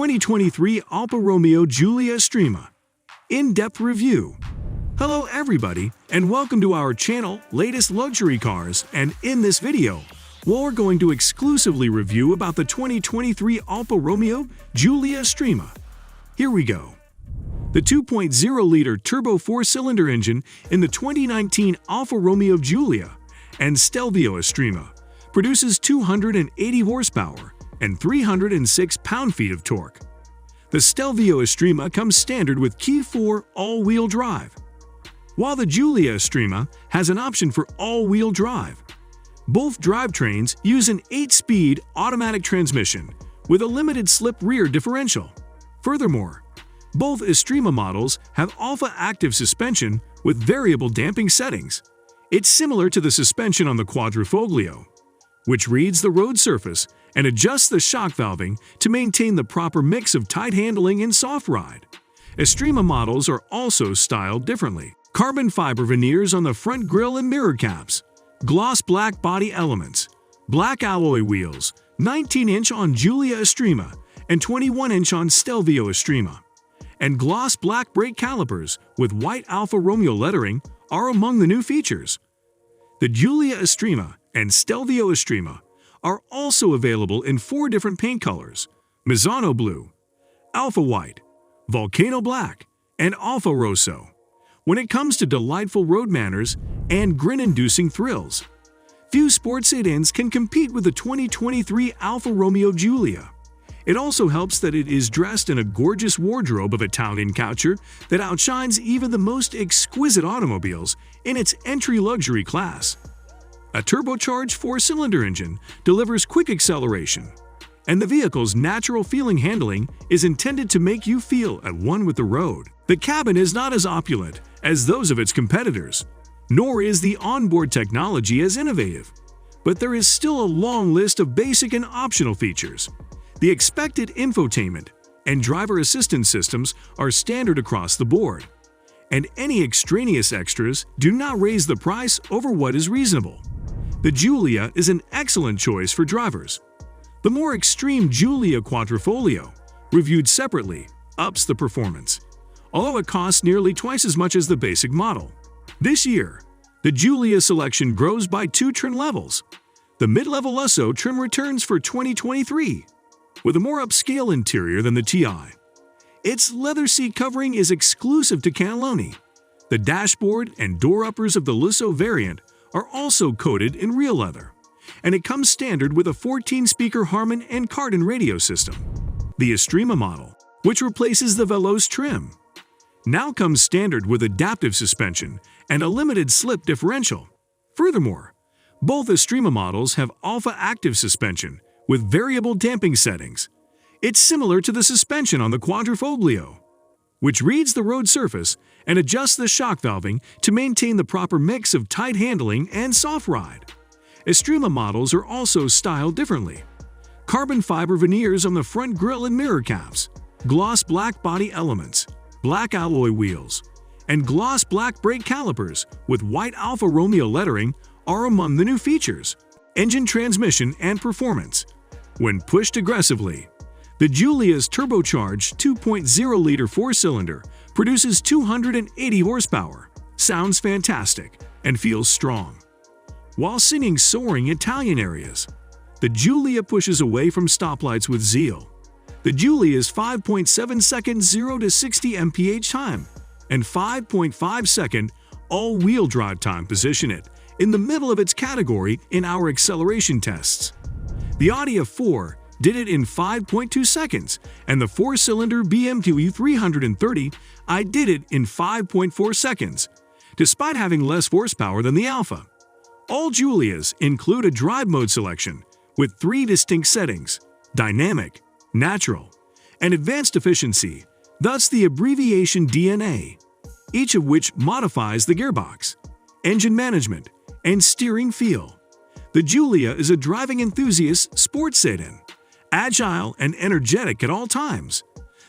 2023 Alpa Romeo Giulia Estrema. In-depth review. Hello everybody, and welcome to our channel, Latest Luxury Cars, and in this video, we're going to exclusively review about the 2023 Alfa Romeo Giulia Estrema. Here we go. The 2.0-liter turbo four-cylinder engine in the 2019 Alfa Romeo Giulia and Stelvio Estrema produces 280 horsepower and 306 pound-feet of torque. The Stelvio Estrema comes standard with Key 4 all-wheel drive, while the Giulia Estrema has an option for all-wheel drive. Both drivetrains use an 8-speed automatic transmission with a limited-slip rear differential. Furthermore, both Estrema models have Alfa active suspension with variable damping settings. It's similar to the suspension on the Quadrifoglio, which reads the road surface and adjusts the shock valving to maintain the proper mix of tight handling and soft ride. Estrema models are also styled differently. Carbon fiber veneers on the front grille and mirror caps, gloss black body elements, black alloy wheels, 19-inch on Giulia Estrema and 21-inch on Stelvio Estrema, and gloss black brake calipers with white Alfa Romeo lettering are among the new features. The Giulia Estrema and Stelvio Estrema are also available in 4 different paint colors: Mazzano Blue, Alpha White, Volcano Black, and Alfa Rosso. When it comes to delightful road manners and grin-inducing thrills, few sports sedans can compete with the 2023 Alfa Romeo Giulia. It also helps that it is dressed in a gorgeous wardrobe of Italian couture that outshines even the most exquisite automobiles in its entry luxury class. A turbocharged 4-cylinder engine delivers quick acceleration, and the vehicle's natural-feeling handling is intended to make you feel at one with the road. The cabin is not as opulent as those of its competitors, nor is the onboard technology as innovative, but there is still a long list of basic and optional features. The expected infotainment and driver assistance systems are standard across the board, and any extraneous extras do not raise the price over what is reasonable. The Giulia is an excellent choice for drivers. The more extreme Giulia Quadrifoglio, reviewed separately, ups the performance, although it costs nearly twice as much as the basic model. This year, the Giulia selection grows by 2 trim levels. The mid-level Lusso trim returns for 2023, with a more upscale interior than the TI. Its leather seat covering is exclusive to Cannelloni. The dashboard and door uppers of the Lusso variant are also coated in real leather, and it comes standard with a 14-speaker Harman and Kardon radio system. The Estrema model, which replaces the Veloce trim, now comes standard with adaptive suspension and a limited slip differential. Furthermore, both Estrema models have Alfa active suspension with variable damping settings. It's similar to the suspension on the Quadrifoglio, which reads the road surface and adjusts the shock valving to maintain the proper mix of tight handling and soft ride. Estrema models are also styled differently. Carbon fiber veneers on the front grille and mirror caps, gloss black body elements, black alloy wheels, and gloss black brake calipers with white Alfa Romeo lettering are among the new features. Engine transmission and performance. When pushed aggressively, the Giulia's turbocharged 2.0-liter 4-cylinder produces 280 horsepower, sounds fantastic, and feels strong. While singing soaring Italian areas, the Giulia pushes away from stoplights with zeal. The Giulia's 5.7-second 0 to 60 mph time and 5.5-second all-wheel drive time position it in the middle of its category in our acceleration tests. The Audi A4 did it in 5.2 seconds, and the 4-cylinder BMW 330i did it in 5.4 seconds, despite having less horsepower than the Alfa. All Giulias include a drive mode selection with 3 distinct settings: dynamic, natural, and advanced efficiency, thus the abbreviation DNA, each of which modifies the gearbox, engine management, and steering feel. The Giulia is a driving enthusiast sports sedan, agile and energetic at all times.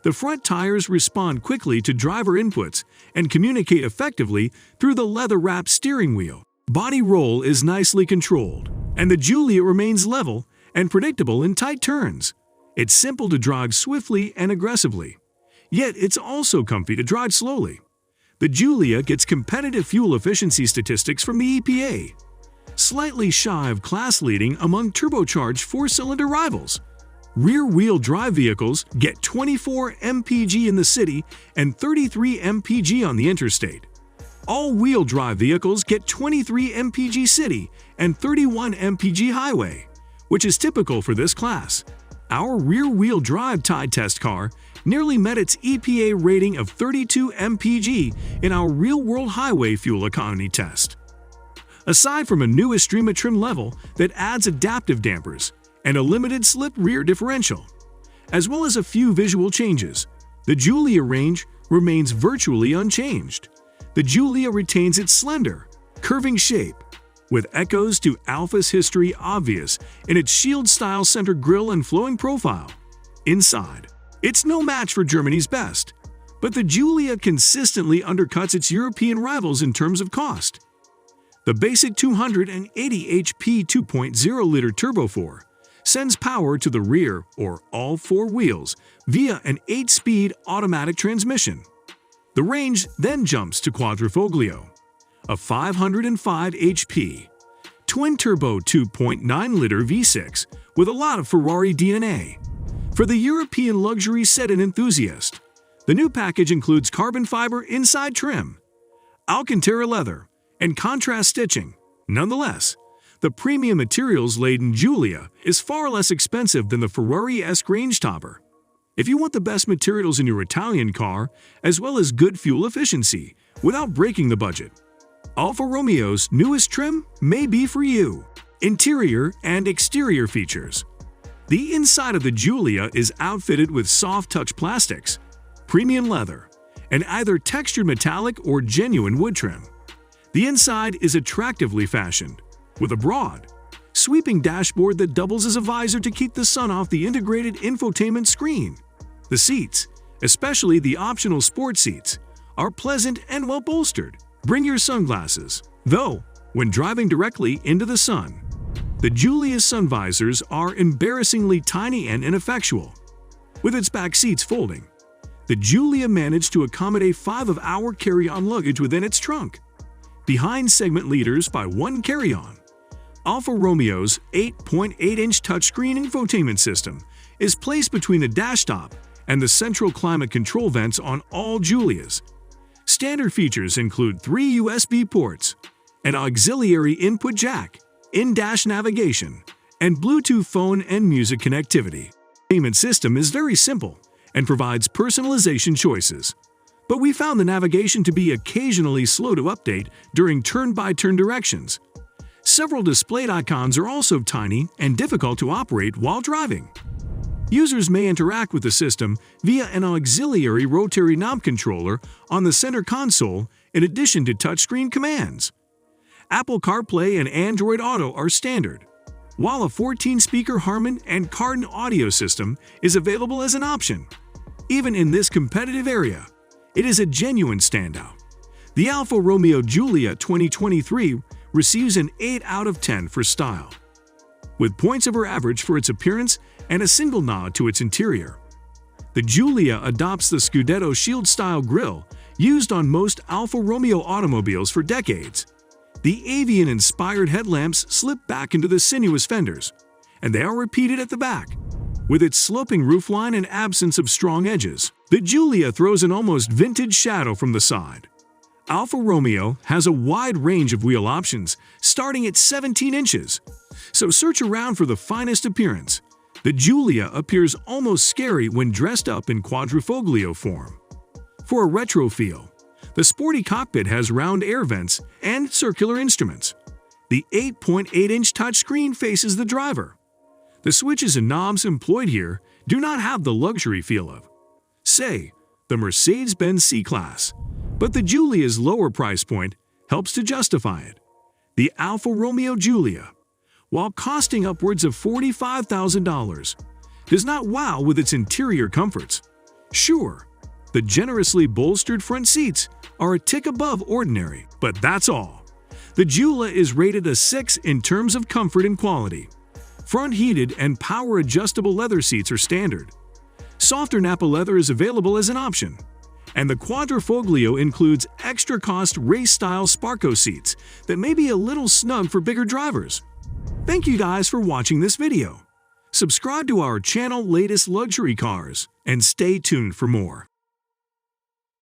The front tires respond quickly to driver inputs and communicate effectively through the leather-wrapped steering wheel. Body roll is nicely controlled, and the Giulia remains level and predictable in tight turns. It's simple to drive swiftly and aggressively, yet it's also comfy to drive slowly. The Giulia gets competitive fuel efficiency statistics from the EPA, slightly shy of class-leading among turbocharged four-cylinder rivals. Rear-wheel drive vehicles get 24 mpg in the city and 33 mpg on the interstate. All-wheel drive vehicles get 23 mpg city and 31 mpg highway, which is typical for this class. Our rear-wheel drive tie test car nearly met its EPA rating of 32 mpg in our real-world highway fuel economy test. Aside from a new Estrema trim level that adds adaptive dampers and a limited slip rear differential, as well as a few visual changes, the Giulia range remains virtually unchanged. The Giulia retains its slender, curving shape, with echoes to Alfa's history obvious in its shield-style center grille and flowing profile. Inside, it's no match for Germany's best, but the Giulia consistently undercuts its European rivals in terms of cost. The basic 280 HP 2.0-liter Turbo 4 sends power to the rear or all four wheels via an 8-speed automatic transmission. The range then jumps to Quadrifoglio, a 505 HP, twin-turbo 2.9-liter V6 with a lot of Ferrari DNA. For the European luxury sedan enthusiast, the new package includes carbon fiber inside trim, Alcantara leather, and contrast stitching. Nonetheless, the premium materials-laden Giulia is far less expensive than the Ferrari-esque range topper. If you want the best materials in your Italian car, as well as good fuel efficiency, without breaking the budget, Alfa Romeo's newest trim may be for you. Interior and exterior features. The inside of the Giulia is outfitted with soft-touch plastics, premium leather, and either textured metallic or genuine wood trim. The inside is attractively fashioned, with a broad, sweeping dashboard that doubles as a visor to keep the sun off the integrated infotainment screen. The seats, especially the optional sport seats, are pleasant and well-bolstered. Bring your sunglasses, though, when driving directly into the sun. The Giulia's sun visors are embarrassingly tiny and ineffectual. With its back seats folding, the Giulia managed to accommodate 5 of our carry-on luggage within its trunk. Behind segment leaders by one carry-on, Alfa Romeo's 8.8-inch touchscreen infotainment system is placed between the dash top and the central climate control vents on all Giulias. Standard features include 3 USB ports, an auxiliary input jack, in-dash navigation, and Bluetooth phone and music connectivity. The payment system is very simple and provides personalization choices, but we found the navigation to be occasionally slow to update during turn-by-turn directions. Several displayed icons are also tiny and difficult to operate while driving. Users may interact with the system via an auxiliary rotary knob controller on the center console in addition to touchscreen commands. Apple CarPlay and Android Auto are standard, while a 14-speaker Harman and Kardon audio system is available as an option. Even in this competitive area, it is a genuine standout. The Alfa Romeo Giulia 2023 receives an 8 out of 10 for style, with points over average for its appearance and a single nod to its interior. The Giulia adopts the Scudetto shield-style grille used on most Alfa Romeo automobiles for decades. The avian-inspired headlamps slip back into the sinuous fenders, and they are repeated at the back. With its sloping roofline and absence of strong edges, the Giulia throws an almost vintage shadow from the side. Alfa Romeo has a wide range of wheel options, starting at 17 inches, so search around for the finest appearance. The Giulia appears almost scary when dressed up in Quadrifoglio form. For a retro feel, the sporty cockpit has round air vents and circular instruments. The 8.8-inch touchscreen faces the driver. The switches and knobs employed here do not have the luxury feel of, say, the Mercedes-Benz C-Class, but the Giulia's lower price point helps to justify it. The Alfa Romeo Giulia, while costing upwards of $45,000, does not wow with its interior comforts. Sure, the generously bolstered front seats are a tick above ordinary, but that's all. The Giulia is rated a 6 in terms of comfort and quality. Front heated and power-adjustable leather seats are standard. Softer Nappa leather is available as an option. And the Quadrifoglio includes extra-cost race-style Sparco seats that may be a little snug for bigger drivers. Thank you guys for watching this video. Subscribe to our channel latest luxury cars and stay tuned for more.